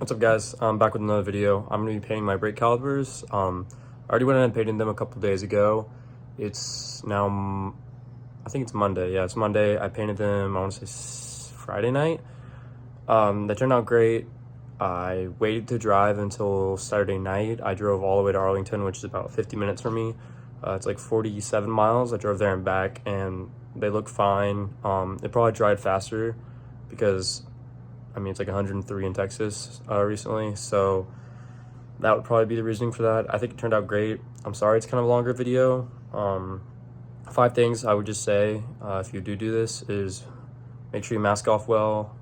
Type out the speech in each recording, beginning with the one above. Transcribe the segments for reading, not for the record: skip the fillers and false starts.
What's up, guys? I'm back with another video. I'm going to be painting my brake calipers. I already went in and painted them a couple days ago. It's now, I think it's Monday. Yeah, it's Monday. I painted them, I want to say Friday night. They turned out great. I waited to drive until Saturday night. I drove all the way to Arlington, which is about 50 minutes from me. It's like 47 miles. I drove there and back, and they look fine. It probably dried faster because I mean, it's like 103 in Texas recently, so that would probably be the reasoning for that. I think it turned out great. I'm sorry it's kind of a longer video. 5 things I would just say if you do this is make sure you mask off well,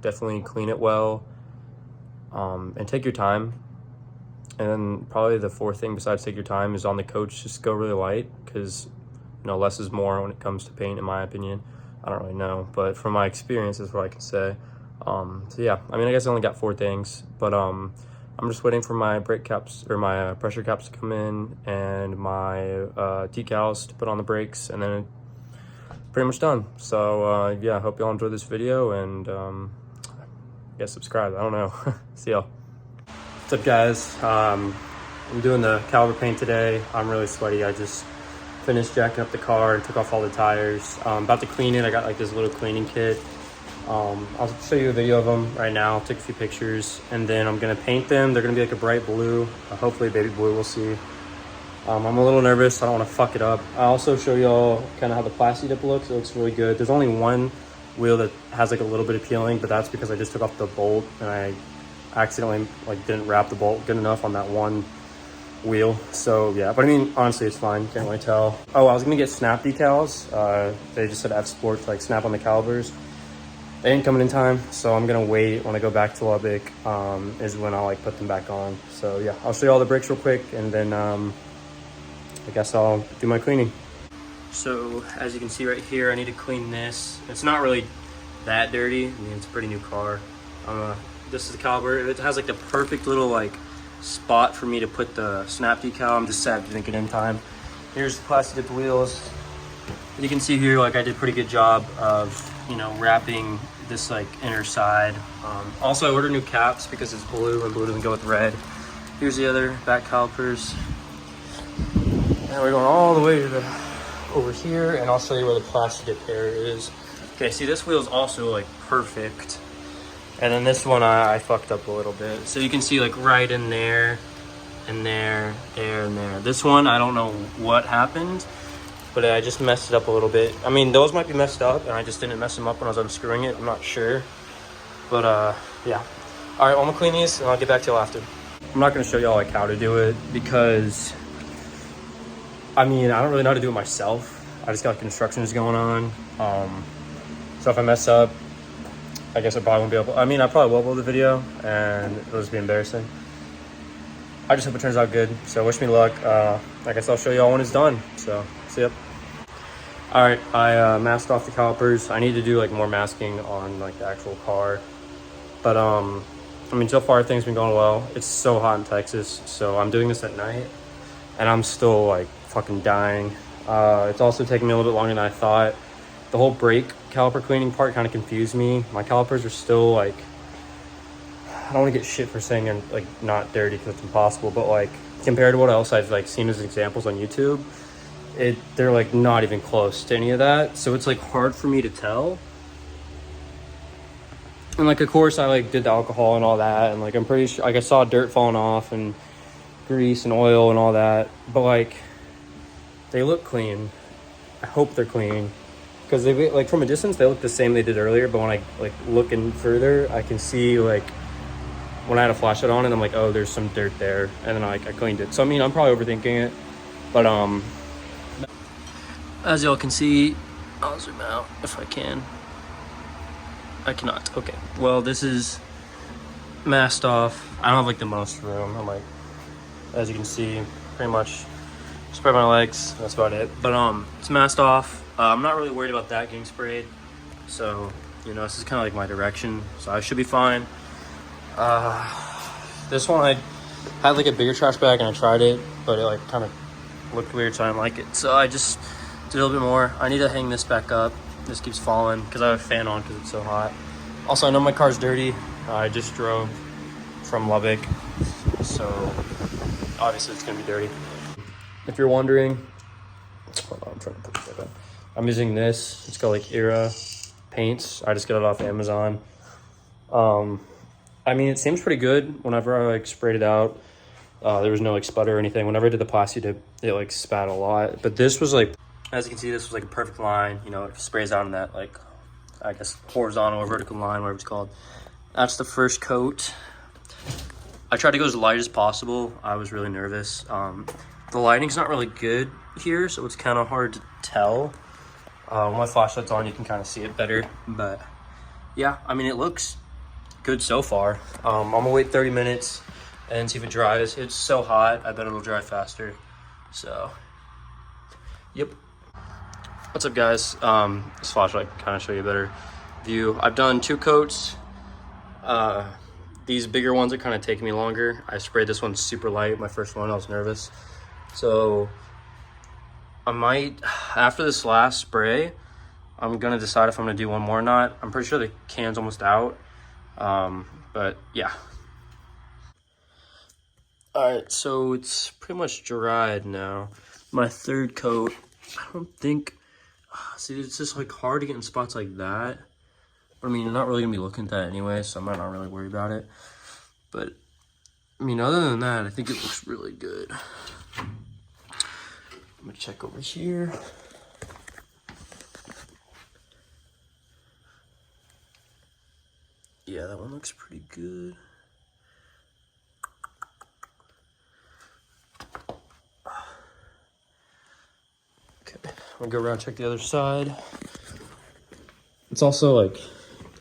definitely clean it well, and take your time. And then probably the 4th thing besides take your time is on the coach, just go really light, because less is more when it comes to paint, in my opinion. I don't really know, but from my experience is what I can say. So yeah, I mean, I guess I only got 4 things, but I'm just waiting for my brake caps or my pressure caps to come in, and my decals to put on the brakes, and then pretty much done. So yeah, I hope y'all enjoyed this video, and yeah, subscribe. I don't know. See y'all. What's up, guys? I'm doing the caliper paint today. I'm really sweaty. I just finished jacking up the car and took off all the tires. I'm about to clean it. I got like this little cleaning kit. I'll show you a video of them right now. Take a few pictures, and then I'm gonna paint them. They're gonna be like a bright blue, hopefully baby blue, we'll see. I'm a little nervous. I don't want to fuck it up. I'll also show y'all kind of how the plasti dip looks. It looks really good. There's only one wheel that has like a little bit of peeling, but that's because I just took off the bolt and I accidentally didn't wrap the bolt good enough on that one wheel. So yeah, but I mean, honestly, it's fine. Can't really tell. Oh, I was gonna get snap decals. They just said F Sport to snap on the calipers. They ain't coming in time, so I'm gonna wait when I go back to Lubbock, is when I'll put them back on. So yeah, I'll show you all the brakes real quick, and then I guess I'll do my cleaning. So as you can see right here, I need to clean this. It's not really that dirty. I mean, it's a pretty new car. This is the caliper. It has the perfect little spot for me to put the snap decal. I'm just sad I didn't get in time. Here's the plastic dip wheels. You can see here, I did a pretty good job of wrapping this inner side. Also, I ordered new caps because it's blue and blue doesn't go with red. Here's the other back calipers, and we're going all the way to over here, and I'll show you where the plastic dip area is. Okay, see, this wheel is also perfect, and then this one I fucked up a little bit. So you can see right in there, and there, and there. This one, I don't know what happened, but I just messed it up a little bit. I mean, those might be messed up, and I just didn't mess them up when I was unscrewing it. I'm not sure, but yeah. All right, well, I'm gonna clean these, and I'll get back to you after. I'm not gonna show y'all how to do it, because I mean, I don't really know how to do it myself. I just got instructions going on. So if I mess up, I guess I probably won't be able. I mean, I probably will upload the video, and it'll just be embarrassing. I just hope it turns out good. So wish me luck. I guess I'll show y'all when it's done. So see ya. All right, I masked off the calipers. I need to do more masking on the actual car, but I mean, so far things been going well. It's so hot in Texas, so I'm doing this at night, and I'm still fucking dying. It's also taking me a little bit longer than I thought. The whole brake caliper cleaning part kind of confused me. My calipers are still I don't want to get shit for saying they're not dirty, because it's impossible, but compared to what else I've seen as examples on YouTube, they're not even close to any of that. So it's hard for me to tell. And of course I did the alcohol and all that, and I'm pretty sure I saw dirt falling off and grease and oil and all that, but they look clean. I hope they're clean, because they from a distance they look the same they did earlier, but when I look in further, I can see when I had a flashlight on, and I'm oh, there's some dirt there, and then I cleaned it. So I mean, I'm probably overthinking it, but as y'all can see, I'll zoom out if I can. I cannot. Okay, well, this is masked off. I don't have the most room. I'm as you can see, pretty much spray my legs, that's about it. But it's masked off. I'm not really worried about that getting sprayed, so this is kind of my direction, so I should be fine. This one, I had a bigger trash bag and I tried it, but it kind of looked weird, so I didn't like it. So I just did a little bit more. I need to hang this back up. This keeps falling because I have a fan on because it's so hot. Also, I know my car's dirty. I just drove from Lubbock, so obviously it's gonna be dirty. If you're wondering, hold on, I'm trying to put it back. I'm using this. It's called like Era paints. I just got it off Amazon. I mean, it seems pretty good. Whenever I like sprayed it out, there was no like sputter or anything. Whenever I did the plasti dip, it like spat a lot. But this was like, as you can see, this was like a perfect line. You know, it sprays out in that like, I guess, horizontal or vertical line, whatever it's called. That's the first coat. I tried to go as light as possible. I was really nervous. The lighting's not really good here, so it's kind of hard to tell. When my flashlight's on, you can kind of see it better. But yeah, I mean, it looks good so far. I'm gonna wait 30 minutes and see if it dries. It's so hot, I bet it'll dry faster. So, yep. What's up, guys? This flashlight can kind of show you a better view. I've done 2 coats. These bigger ones are kind of taking me longer. I sprayed this one super light. My first one, I was nervous. So I might, after this last spray, I'm gonna decide if I'm gonna do one more or not. I'm pretty sure the can's almost out. But yeah. All right, so it's pretty much dried now. My third coat, I don't think, see, it's just like hard to get in spots like that. But I mean, you're not really gonna be looking at that anyway, so I might not really worry about it. But I mean, other than that, I think it looks really good. I'm gonna check over here. Yeah, that one looks pretty good. Okay, I'm gonna go around and check the other side. It's also like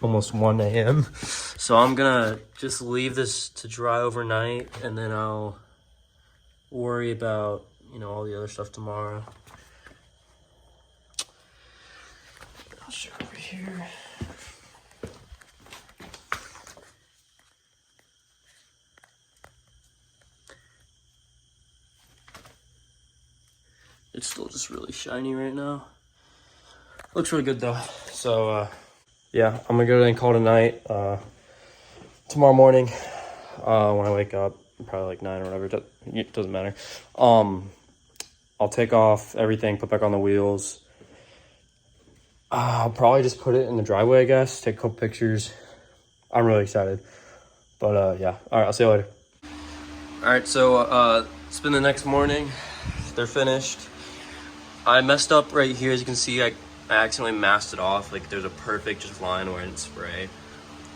almost 1 a.m. So I'm gonna just leave this to dry overnight, and then I'll worry about, you know, all the other stuff tomorrow. I'll show over here. It's still just really shiny right now. Looks really good though. So yeah, I'm gonna go ahead and call it a night. Tomorrow morning, when I wake up, probably like 9 or whatever, it doesn't matter. I'll take off everything, put back on the wheels. I'll probably just put it in the driveway, I guess, take a couple pictures. I'm really excited. But yeah, all right, I'll see you later. All right, so it's been the next morning. They're finished. I messed up right here. As you can see, I accidentally masked it off. Like, there's a perfect just line where I didn't spray.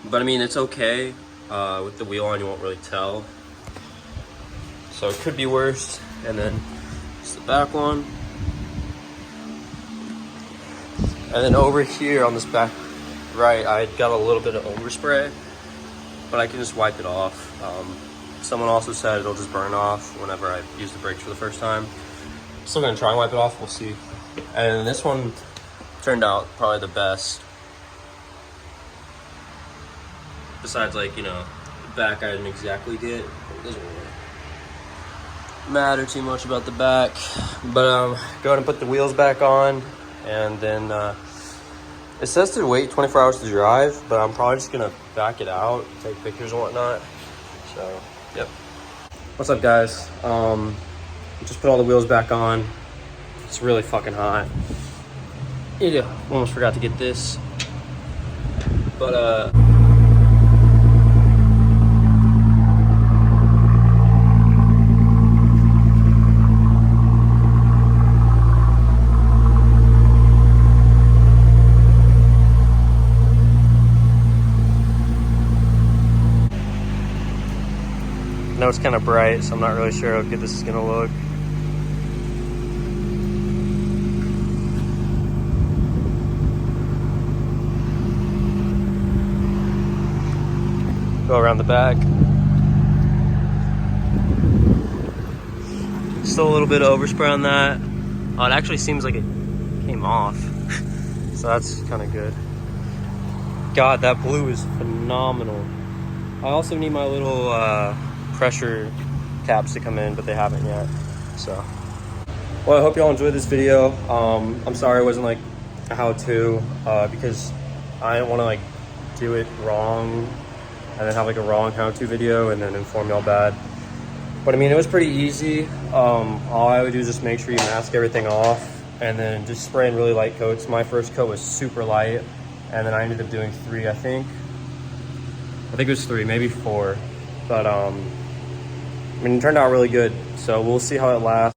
But I mean, it's okay. With the wheel on, you won't really tell. So it could be worse. And then it's the back one. And then over here on this back right, I got a little bit of overspray, but I can just wipe it off. Someone also said it'll just burn off whenever I use the brakes for the first time. Still gonna try and wipe it off, we'll see. And this one turned out probably the best. Besides, like, you know, the back I didn't exactly get. It doesn't really matter too much about the back. But go ahead and put the wheels back on, and then it says to wait 24 hours to drive, but I'm probably just gonna back it out, take pictures and whatnot. So, yep. What's up, guys? Just put all the wheels back on. It's really fucking hot. Almost forgot to get this. But I know it's kind of bright, so I'm not really sure how good this is gonna look. Go around the back. Still a little bit of overspray on that. Oh, it actually seems like it came off. So that's kind of good. God, that blue is phenomenal. I also need my little pressure caps to come in, but they haven't yet. So, well, I hope y'all enjoyed this video. I'm sorry it wasn't like a how-to because I didn't want to like do it wrong and then have like a wrong how-to video and then inform y'all bad. But I mean, it was pretty easy. All I would do is just make sure you mask everything off and then just spray in really light coats. My first coat was super light, and then I ended up doing 3, I think it was 3, maybe 4. But I mean, it turned out really good. So we'll see how it lasts.